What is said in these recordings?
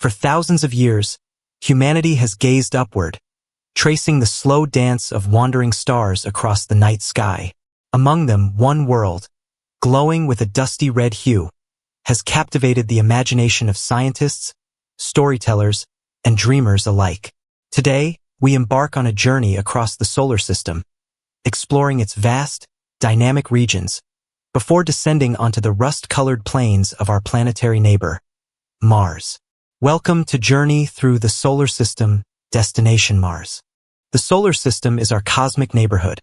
For thousands of years, humanity has gazed upward, tracing the slow dance of wandering stars across the night sky. Among them, one world, glowing with a dusty red hue, has captivated the imagination of scientists, storytellers, and dreamers alike. Today, we embark on a journey across the solar system, exploring its vast, dynamic regions, before descending onto the rust-colored plains of our planetary neighbor, Mars. Welcome to Journey Through the Solar System, Destination Mars. The solar system is our cosmic neighborhood,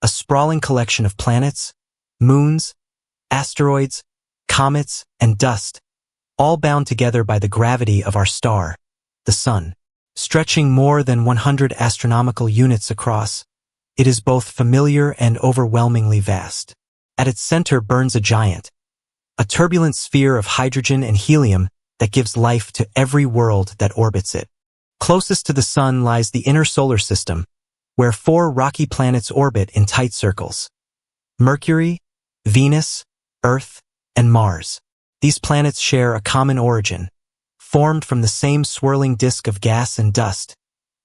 a sprawling collection of planets, moons, asteroids, comets, and dust, all bound together by the gravity of our star, the Sun. Stretching more than 100 astronomical units across, it is both familiar and overwhelmingly vast. At its center burns a giant, a turbulent sphere of hydrogen and helium that gives life to every world that orbits it. Closest to the Sun lies the inner solar system, where 4 rocky planets orbit in tight circles: Mercury, Venus, Earth, and Mars. These planets share a common origin, formed from the same swirling disk of gas and dust,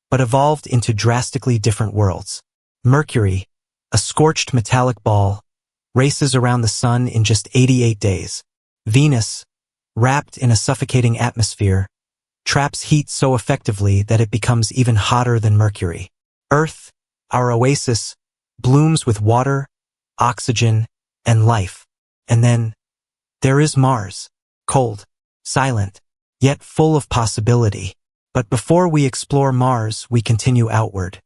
but evolved into drastically different worlds. Mercury, a scorched metallic ball, races around the Sun in just 88 days. Venus, wrapped in a suffocating atmosphere, traps heat so effectively that it becomes even hotter than Mercury. Earth, our oasis, blooms with water, oxygen, and life. And then, there is Mars, cold, silent, yet full of possibility. But before we explore Mars, we continue outward.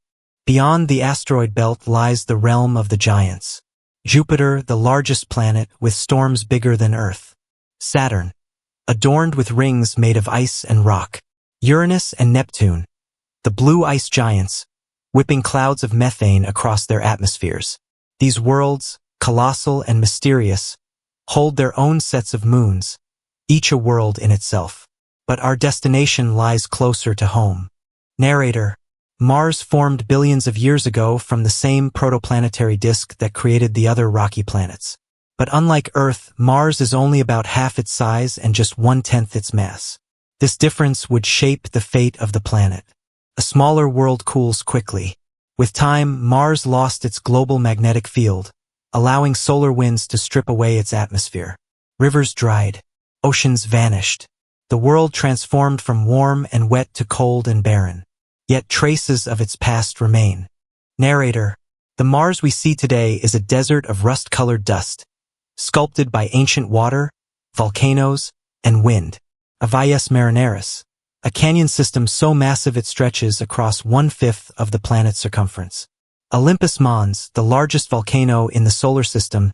Beyond the asteroid belt lies the realm of the giants. Jupiter, the largest planet, with storms bigger than Earth. Saturn, adorned with rings made of ice and rock. Uranus and Neptune, the blue ice giants, whipping clouds of methane across their atmospheres. These worlds, colossal and mysterious, hold their own sets of moons, each a world in itself. But our destination lies closer to home. Narrator: Mars formed billions of years ago from the same protoplanetary disk that created the other rocky planets. But unlike Earth, Mars is only about half its size and just 1/10 its mass. This difference would shape the fate of the planet. A smaller world cools quickly. With time, Mars lost its global magnetic field, allowing solar winds to strip away its atmosphere. Rivers dried. Oceans vanished. The world transformed from warm and wet to cold and barren. Yet traces of its past remain. Narrator: the Mars we see today is a desert of rust-colored dust, sculpted by ancient water, volcanoes, and wind. A Valles Marineris, a canyon system so massive it stretches across 1/5 of the planet's circumference. Olympus Mons, the largest volcano in the solar system,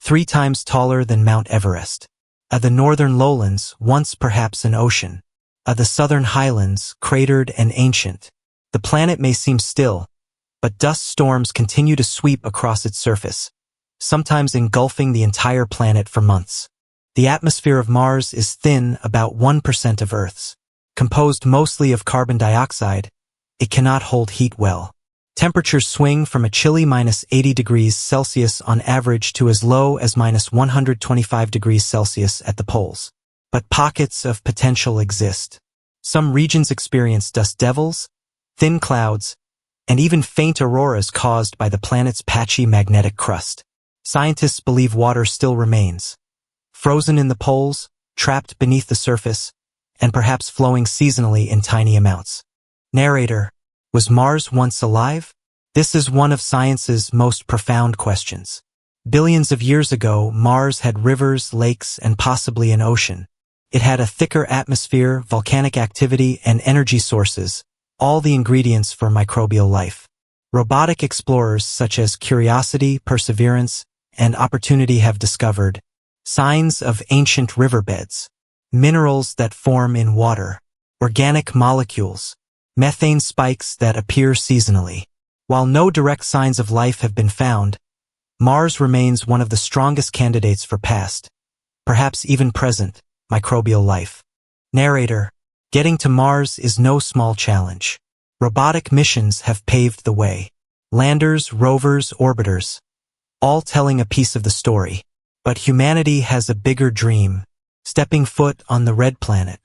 3 times taller than Mount Everest. The northern lowlands, once perhaps an ocean. The southern highlands, cratered and ancient. The planet may seem still, but dust storms continue to sweep across its surface, sometimes engulfing the entire planet for months. The atmosphere of Mars is thin, about 1% of Earth's. Composed mostly of carbon dioxide, it cannot hold heat well. Temperatures swing from a chilly -80 degrees Celsius on average to as low as -125 degrees Celsius at the poles. But pockets of potential exist. Some regions experience dust devils, thin clouds, and even faint auroras caused by the planet's patchy magnetic crust. Scientists believe water still remains, frozen in the poles, trapped beneath the surface, and perhaps flowing seasonally in tiny amounts. Narrator: was Mars once alive? This is one of science's most profound questions. Billions of years ago, Mars had rivers, lakes, and possibly an ocean. It had a thicker atmosphere, volcanic activity, and energy sources, all the ingredients for microbial life. Robotic explorers such as Curiosity, Perseverance, and Opportunity have discovered signs of ancient riverbeds, minerals that form in water, organic molecules, methane spikes that appear seasonally. While no direct signs of life have been found, Mars remains one of the strongest candidates for past, perhaps even present, microbial life. Narrator: getting to Mars is no small challenge. Robotic missions have paved the way. Landers, rovers, orbiters, all telling a piece of the story. But humanity has a bigger dream: stepping foot on the red planet.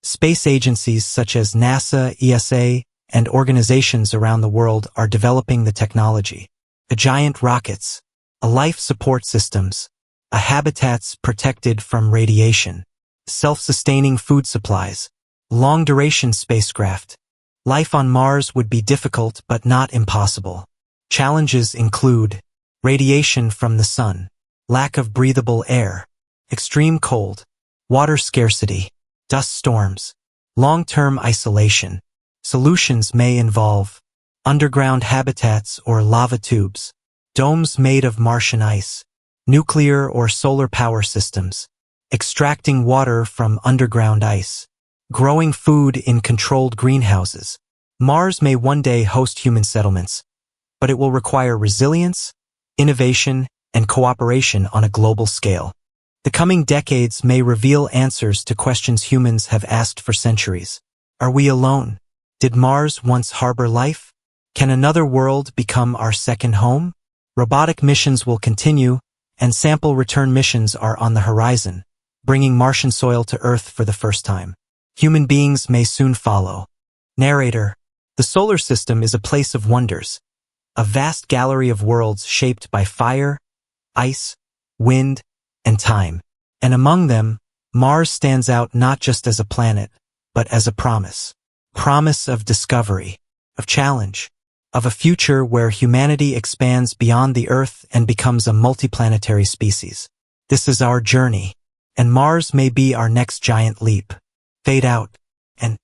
Space agencies such as NASA, ESA, and organizations around the world are developing the technology. The giant rockets, a life support systems, a habitats protected from radiation, self-sustaining food supplies, long-duration spacecraft. Life on Mars would be difficult but not impossible. Challenges include radiation from the sun, lack of breathable air, extreme cold, water scarcity, dust storms, long-term isolation. Solutions may involve underground habitats or lava tubes, domes made of Martian ice, nuclear or solar power systems, extracting water from underground ice, growing food in controlled greenhouses. Mars may one day host human settlements, but it will require resilience, innovation, and cooperation on a global scale. The coming decades may reveal answers to questions humans have asked for centuries. Are we alone? Did Mars once harbor life? Can another world become our second home? Robotic missions will continue, and sample return missions are on the horizon, bringing Martian soil to Earth for the first time. Human beings may soon follow. Narrator: the solar system is a place of wonders, a vast gallery of worlds shaped by fire, ice, wind, and time. And among them, Mars stands out not just as a planet, but as a promise. Promise of discovery, of challenge, of a future where humanity expands beyond the Earth and becomes a multiplanetary species. This is our journey, and Mars may be our next giant leap. Fade out, and